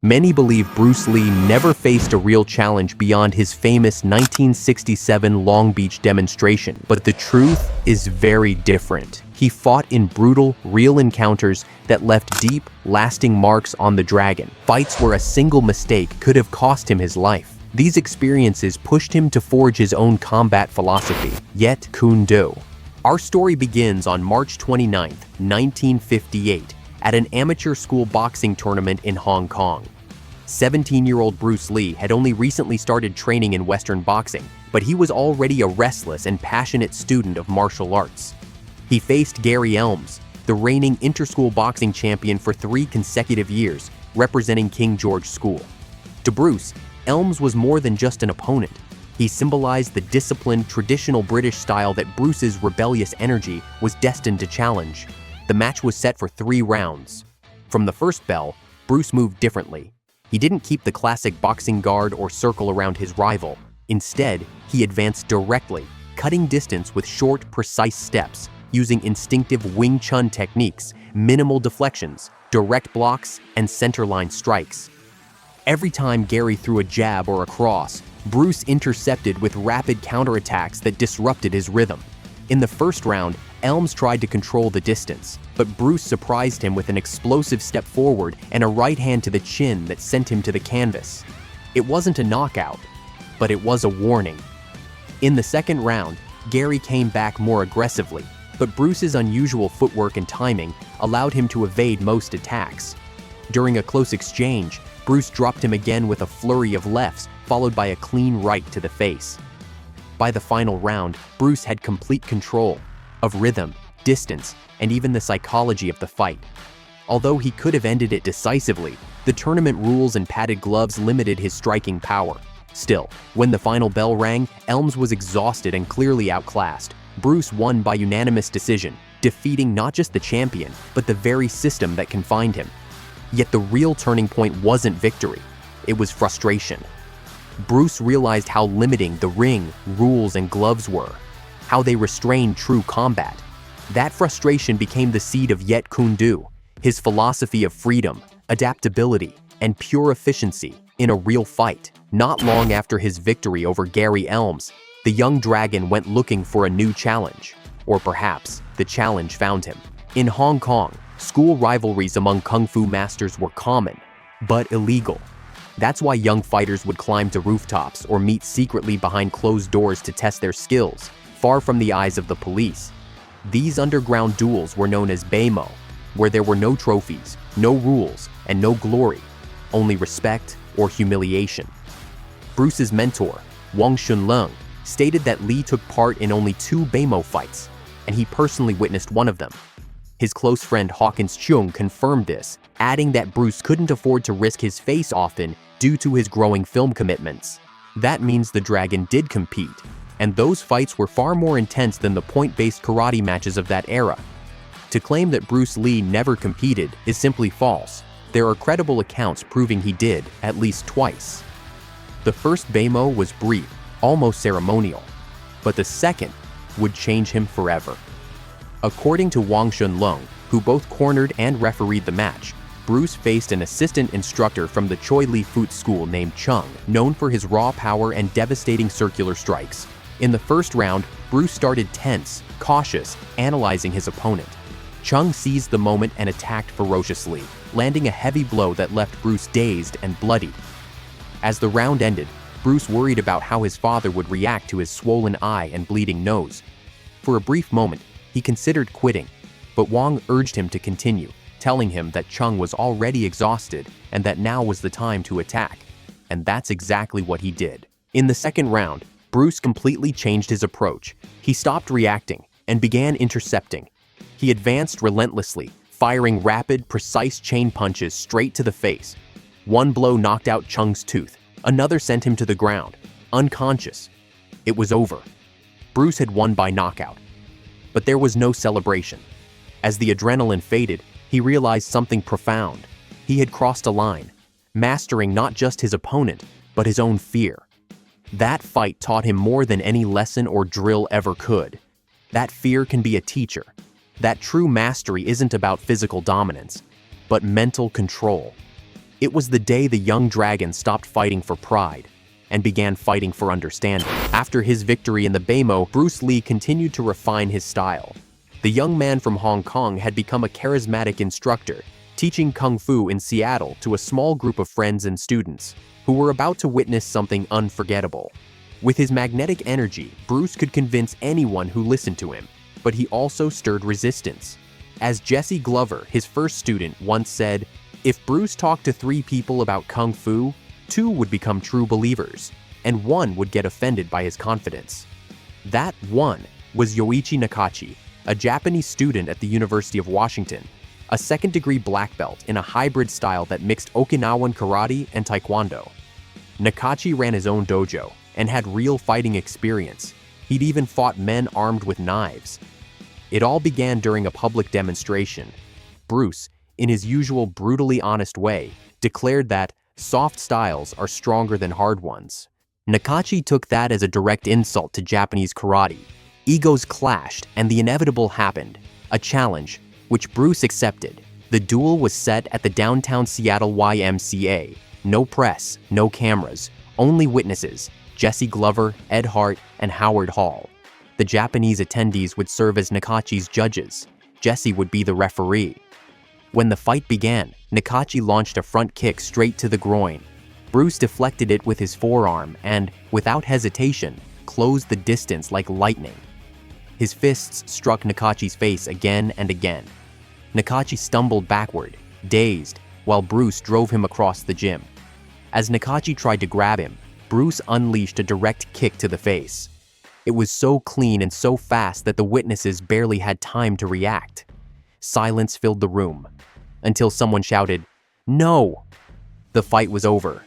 Many believe Bruce Lee never faced a real challenge beyond his famous 1967 Long Beach demonstration, but the truth is very different. He fought in brutal, real encounters that left deep, lasting marks on the dragon, fights where a single mistake could have cost him his life. These experiences pushed him to forge his own combat philosophy, Jeet Kune Do. Our story begins on March 29, 1958, at an amateur school boxing tournament in Hong Kong. 17-year-old Bruce Lee had only recently started training in Western boxing, but he was already a restless and passionate student of martial arts. He faced Gary Elms, the reigning inter-school boxing champion for 3 consecutive years, representing King George School. To Bruce, Elms was more than just an opponent. He symbolized the disciplined, traditional British style that Bruce's rebellious energy was destined to challenge. The match was set for 3 rounds. From the first bell, Bruce moved differently. He didn't keep the classic boxing guard or circle around his rival. Instead, he advanced directly, cutting distance with short, precise steps, using instinctive Wing Chun techniques, minimal deflections, direct blocks, and centerline strikes. Every time Gary threw a jab or a cross, Bruce intercepted with rapid counterattacks that disrupted his rhythm. In the first round, Elms tried to control the distance, but Bruce surprised him with an explosive step forward and a right hand to the chin that sent him to the canvas. It wasn't a knockout, but it was a warning. In the second round, Gary came back more aggressively, but Bruce's unusual footwork and timing allowed him to evade most attacks. During a close exchange, Bruce dropped him again with a flurry of lefts, followed by a clean right to the face. By the final round, Bruce had complete control of rhythm, distance, and even the psychology of the fight. Although he could have ended it decisively, the tournament rules and padded gloves limited his striking power. Still, when the final bell rang, Elms was exhausted and clearly outclassed. Bruce won by unanimous decision, defeating not just the champion, but the very system that confined him. Yet the real turning point wasn't victory, it was frustration. Bruce realized how limiting the ring, rules, and gloves were, how they restrained true combat. That frustration became the seed of Jeet Kune Do, his philosophy of freedom, adaptability, and pure efficiency in a real fight. Not long after his victory over Gary Elms, the young dragon went looking for a new challenge. Or perhaps, the challenge found him. In Hong Kong, school rivalries among kung fu masters were common, but illegal. That's why young fighters would climb to rooftops or meet secretly behind closed doors to test their skills, far from the eyes of the police. These underground duels were known as Beimo, where there were no trophies, no rules, and no glory, only respect or humiliation. Bruce's mentor, Wong Jackman, stated that Lee took part in only 2 Beimo fights, and he personally witnessed one of them. His close friend Hawkins Chung confirmed this, adding that Bruce couldn't afford to risk his face often due to his growing film commitments. That means the dragon did compete, and those fights were far more intense than the point-based karate matches of that era. To claim that Bruce Lee never competed is simply false. There are credible accounts proving he did, at least twice. The first Beimo was brief, almost ceremonial, but the second would change him forever. According to Wong Jackman, who both cornered and refereed the match, Bruce faced an assistant instructor from the Choi Lee Foot School named Chung, known for his raw power and devastating circular strikes. In the first round, Bruce started tense, cautious, analyzing his opponent. Chung seized the moment and attacked ferociously, landing a heavy blow that left Bruce dazed and bloodied. As the round ended, Bruce worried about how his father would react to his swollen eye and bleeding nose. For a brief moment, he considered quitting, but Wong urged him to continue, telling him that Chung was already exhausted and that now was the time to attack. And that's exactly what he did. In the second round, Bruce completely changed his approach. He stopped reacting and began intercepting. He advanced relentlessly, firing rapid, precise chain punches straight to the face. One blow knocked out Chung's tooth. Another sent him to the ground, unconscious. It was over. Bruce had won by knockout. But there was no celebration. As the adrenaline faded, he realized something profound. He had crossed a line, mastering not just his opponent, but his own fear. That fight taught him more than any lesson or drill ever could. That fear can be a teacher. That true mastery isn't about physical dominance, but mental control. It was the day the young dragon stopped fighting for pride and began fighting for understanding. After his victory in the Beimo, Bruce Lee continued to refine his style. The young man from Hong Kong had become a charismatic instructor, teaching Kung Fu in Seattle to a small group of friends and students who were about to witness something unforgettable. With his magnetic energy, Bruce could convince anyone who listened to him, but he also stirred resistance. As Jesse Glover, his first student, once said, "If Bruce talked to 3 people about Kung Fu, 2 would become true believers, and 1 would get offended by his confidence." That 1 was Yoichi Nakachi, a Japanese student at the University of Washington, a second-degree black belt in a hybrid style that mixed Okinawan karate and taekwondo. Nakachi ran his own dojo and had real fighting experience. He'd even fought men armed with knives. It all began during a public demonstration. Bruce, in his usual brutally honest way, declared that soft styles are stronger than hard ones. Nakachi took that as a direct insult to Japanese karate. Egos clashed, and the inevitable happened, a challenge, which Bruce accepted. The duel was set at the downtown Seattle YMCA. No press, no cameras, only witnesses, Jesse Glover, Ed Hart, and Howard Hall. The Japanese attendees would serve as Nakachi's judges. Jesse would be the referee. When the fight began, Nakachi launched a front kick straight to the groin. Bruce deflected it with his forearm and, without hesitation, closed the distance like lightning. His fists struck Nakachi's face again and again. Nakachi stumbled backward, dazed, while Bruce drove him across the gym. As Nakachi tried to grab him, Bruce unleashed a direct kick to the face. It was so clean and so fast that the witnesses barely had time to react. Silence filled the room, until someone shouted, "No!" The fight was over.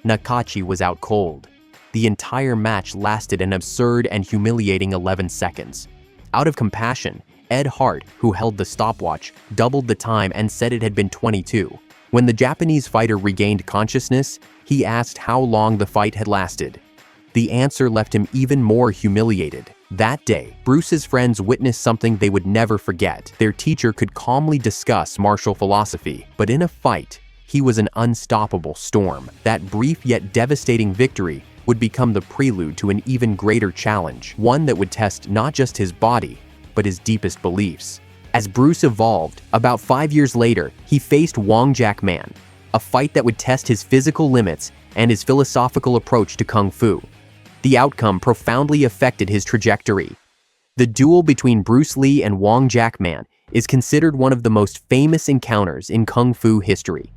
Nakachi was out cold. The entire match lasted an absurd and humiliating 11 seconds. Out of compassion, Ed Hart, who held the stopwatch, doubled the time and said it had been 22. When the Japanese fighter regained consciousness, he asked how long the fight had lasted. The answer left him even more humiliated. That day, Bruce's friends witnessed something they would never forget. Their teacher could calmly discuss martial philosophy, but in a fight, he was an unstoppable storm. That brief yet devastating victory would become the prelude to an even greater challenge, one that would test not just his body, but his deepest beliefs. As Bruce evolved, about 5 years later, he faced Wong Jackman, a fight that would test his physical limits and his philosophical approach to Kung Fu. The outcome profoundly affected his trajectory. The duel between Bruce Lee and Wong Jackman is considered one of the most famous encounters in Kung Fu history.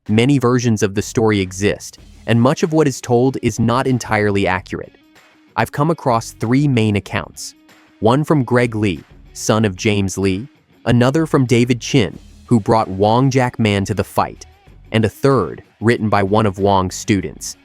Many versions of the story exist, and much of what is told is not entirely accurate. I've come across 3 main accounts. One from Greg Lee, son of James Lee, another from David Chin, who brought Wong Jackman to the fight, and a third written by one of Wong's students.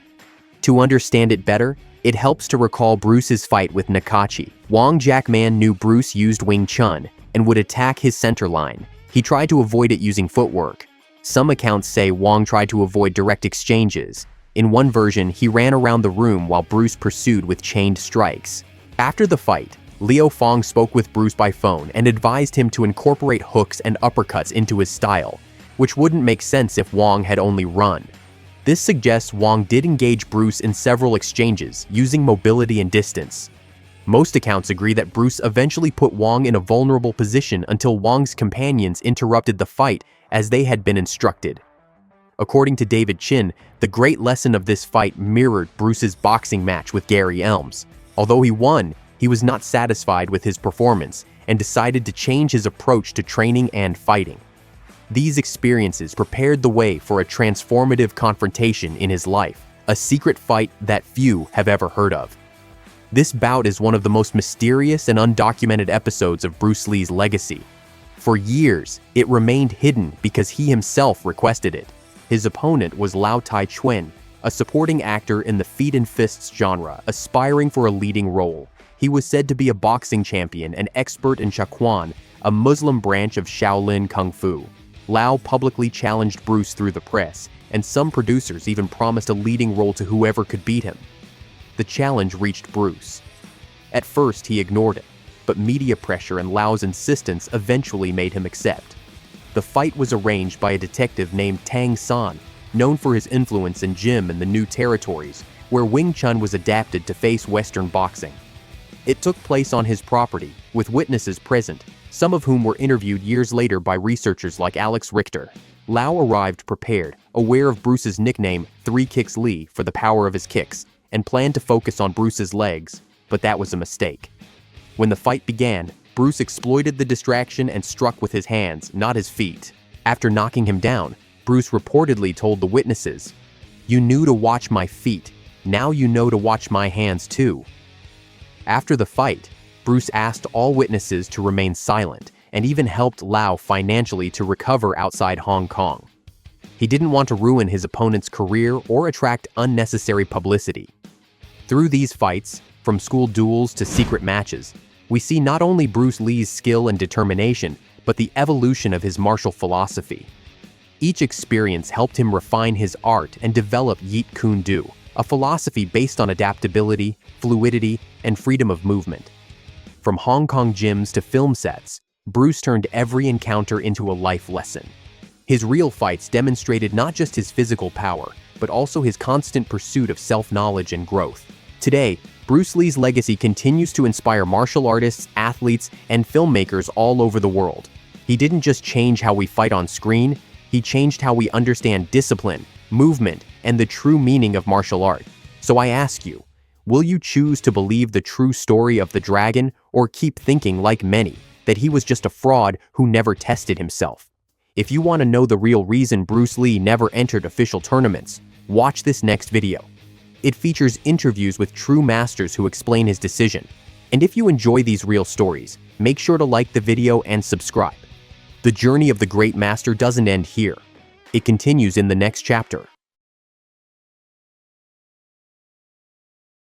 To understand it better, it helps to recall Bruce's fight with Nakachi. Wong Jackman knew Bruce used Wing Chun and would attack his center line. He tried to avoid it using footwork. Some accounts say Wong tried to avoid direct exchanges. In one version, he ran around the room while Bruce pursued with chained strikes. After the fight, Liu Fong spoke with Bruce by phone and advised him to incorporate hooks and uppercuts into his style, which wouldn't make sense if Wong had only run. This suggests Wong did engage Bruce in several exchanges, using mobility and distance. Most accounts agree that Bruce eventually put Wong in a vulnerable position until Wong's companions interrupted the fight as they had been instructed. According to David Chin, the great lesson of this fight mirrored Bruce's boxing match with Gary Elms. Although he won, he was not satisfied with his performance and decided to change his approach to training and fighting. These experiences prepared the way for a transformative confrontation in his life, a secret fight that few have ever heard of. This bout is one of the most mysterious and undocumented episodes of Bruce Lee's legacy. For years, it remained hidden because he himself requested it. His opponent was Lau Tai-Chuen, a supporting actor in the feet and fists genre, aspiring for a leading role. He was said to be a boxing champion and expert in Shakuan, a Muslim branch of Shaolin Kung Fu. Lau publicly challenged Bruce through the press, and some producers even promised a leading role to whoever could beat him. The challenge reached Bruce. At first, he ignored it, but media pressure and Lau's insistence eventually made him accept. The fight was arranged by a detective named Tang San, known for his influence in gym and the new territories, where Wing Chun was adapted to face Western boxing. It took place on his property, with witnesses present, some of whom were interviewed years later by researchers like Alex Richter. Lau arrived prepared, aware of Bruce's nickname, Three Kicks Lee, for the power of his kicks, and planned to focus on Bruce's legs, but that was a mistake. When the fight began, Bruce exploited the distraction and struck with his hands, not his feet. After knocking him down, Bruce reportedly told the witnesses, "You knew to watch my feet, now you know to watch my hands too." After the fight, Bruce asked all witnesses to remain silent and even helped Lau financially to recover outside Hong Kong. He didn't want to ruin his opponent's career or attract unnecessary publicity. Through these fights, from school duels to secret matches, we see not only Bruce Lee's skill and determination, but the evolution of his martial philosophy. Each experience helped him refine his art and develop Jeet Kune Do, a philosophy based on adaptability, fluidity, and freedom of movement. From Hong Kong gyms to film sets, Bruce turned every encounter into a life lesson. His real fights demonstrated not just his physical power, but also his constant pursuit of self-knowledge and growth. Today, Bruce Lee's legacy continues to inspire martial artists, athletes, and filmmakers all over the world. He didn't just change how we fight on screen, he changed how we understand discipline, movement, and the true meaning of martial art. So I ask you, will you choose to believe the true story of the dragon, or keep thinking, like many, that he was just a fraud who never tested himself? If you want to know the real reason Bruce Lee never entered official tournaments, watch this next video. It features interviews with true masters who explain his decision. And if you enjoy these real stories, make sure to like the video and subscribe. The journey of the great master doesn't end here. It continues in the next chapter.